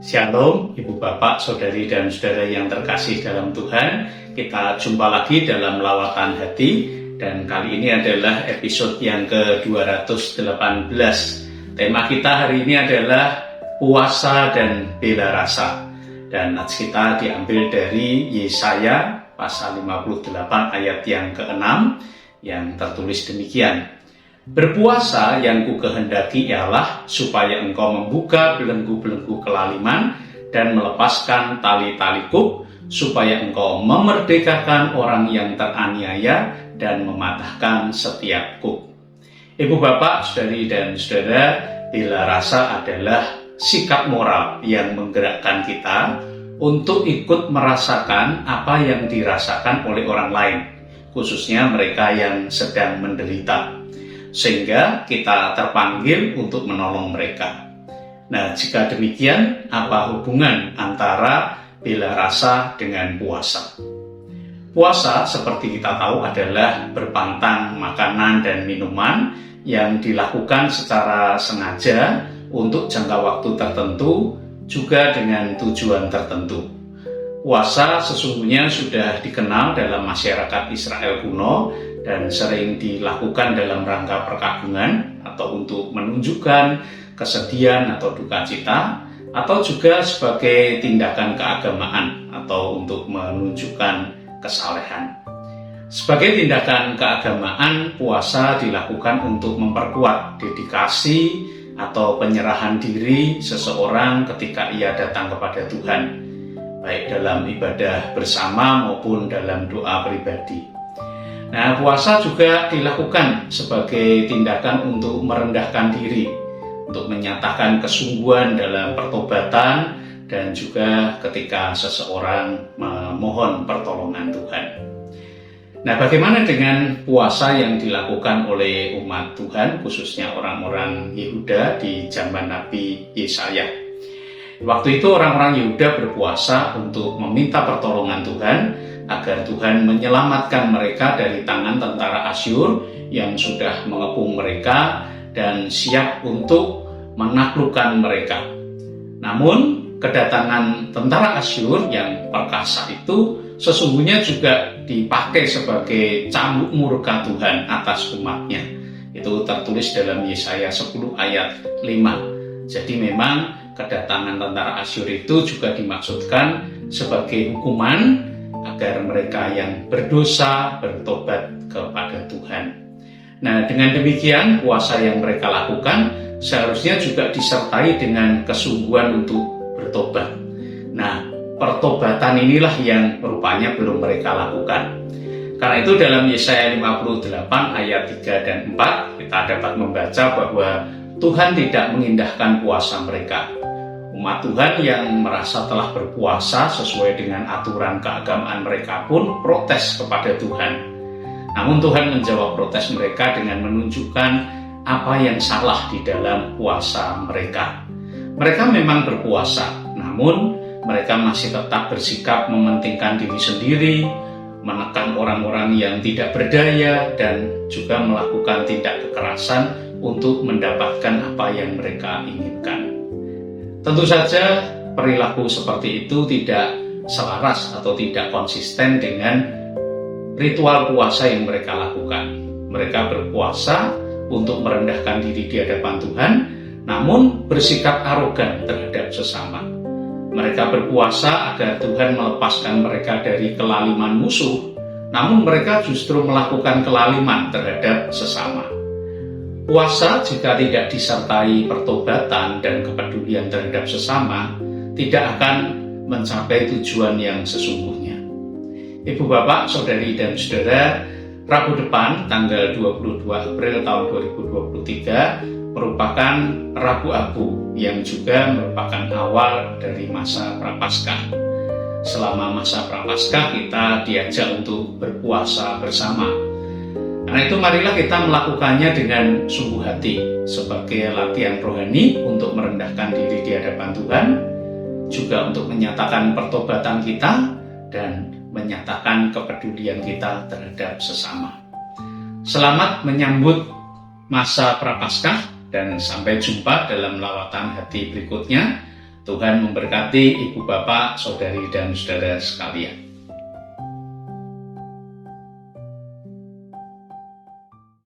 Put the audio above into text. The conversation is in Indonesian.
Shalom, Ibu Bapak, Saudari dan Saudara yang terkasih dalam Tuhan. Kita jumpa lagi dalam Lawatan Hati, dan kali ini adalah episode yang ke-218. Tema kita hari ini adalah puasa dan bela rasa. Dan nats kita diambil dari Yesaya pasal 58 ayat yang ke-6 yang tertulis demikian. Berpuasa yang kukehendaki ialah supaya engkau membuka belenggu-belenggu kelaliman dan melepaskan tali-tali kuk, supaya engkau memerdekakan orang yang teraniaya dan mematahkan setiap kuk. Ibu bapak, saudari dan saudara, bela rasa adalah sikap moral yang menggerakkan kita untuk ikut merasakan apa yang dirasakan oleh orang lain, khususnya mereka yang sedang menderita, sehingga kita terpanggil untuk menolong mereka. Nah, jika demikian, apa hubungan antara bela rasa dengan puasa? Puasa, seperti kita tahu, adalah berpantang makanan dan minuman yang dilakukan secara sengaja untuk jangka waktu tertentu, juga dengan tujuan tertentu. Puasa sesungguhnya sudah dikenal dalam masyarakat Israel kuno dan sering dilakukan dalam rangka perkagungan atau untuk menunjukkan kesedihan atau duka cita, atau juga sebagai tindakan keagamaan atau untuk menunjukkan kesalehan. Sebagai tindakan keagamaan, puasa dilakukan untuk memperkuat dedikasi atau penyerahan diri seseorang ketika ia datang kepada Tuhan, baik dalam ibadah bersama maupun dalam doa pribadi. Nah, puasa juga dilakukan sebagai tindakan untuk merendahkan diri, untuk menyatakan kesungguhan dalam pertobatan, dan juga ketika seseorang memohon pertolongan Tuhan. Nah, bagaimana dengan puasa yang dilakukan oleh umat Tuhan, khususnya orang-orang Yehuda di zaman Nabi Yesaya? Waktu itu orang-orang Yehuda berpuasa untuk meminta pertolongan Tuhan, agar Tuhan menyelamatkan mereka dari tangan tentara Asyur yang sudah mengepung mereka dan siap untuk menaklukkan mereka. Namun, kedatangan tentara Asyur yang perkasa itu sesungguhnya juga dipakai sebagai cambuk murka Tuhan atas umatnya. Itu tertulis dalam Yesaya 10 ayat 5. Jadi memang kedatangan tentara Asyur itu juga dimaksudkan sebagai hukuman agar mereka yang berdosa bertobat kepada Tuhan. Nah, dengan demikian puasa yang mereka lakukan seharusnya juga disertai dengan kesungguhan untuk bertobat. Nah, pertobatan inilah yang rupanya belum mereka lakukan. Karena itu dalam Yesaya 58 ayat 3 dan 4 kita dapat membaca bahwa Tuhan tidak mengindahkan puasa mereka. Umat Tuhan yang merasa telah berpuasa sesuai dengan aturan keagamaan mereka pun protes kepada Tuhan. Namun Tuhan menjawab protes mereka dengan menunjukkan apa yang salah di dalam puasa mereka. Mereka memang berpuasa, namun mereka masih tetap bersikap mementingkan diri sendiri, menekan orang-orang yang tidak berdaya, dan juga melakukan tindak kekerasan untuk mendapatkan apa yang mereka inginkan. Tentu saja perilaku seperti itu tidak selaras atau tidak konsisten dengan ritual puasa yang mereka lakukan. Mereka berpuasa untuk merendahkan diri di hadapan Tuhan, namun bersikap arogan terhadap sesama. Mereka berpuasa agar Tuhan melepaskan mereka dari kelaliman musuh, namun mereka justru melakukan kelaliman terhadap sesama. Puasa jika tidak disertai pertobatan dan kepedulian terhadap sesama, tidak akan mencapai tujuan yang sesungguhnya. Ibu bapak, saudari dan saudara, Rabu depan tanggal 22 April tahun 2023 merupakan Rabu Abu yang juga merupakan awal dari masa Prapaskah. Selama masa Prapaskah kita diajak untuk berpuasa bersama. Karena itu marilah kita melakukannya dengan sungguh hati sebagai latihan rohani untuk merendahkan diri di hadapan Tuhan, juga untuk menyatakan pertobatan kita dan menyatakan kepedulian kita terhadap sesama. Selamat menyambut masa Prapaskah dan sampai jumpa dalam lawatan hati berikutnya. Tuhan memberkati ibu bapak, saudari dan saudara sekalian.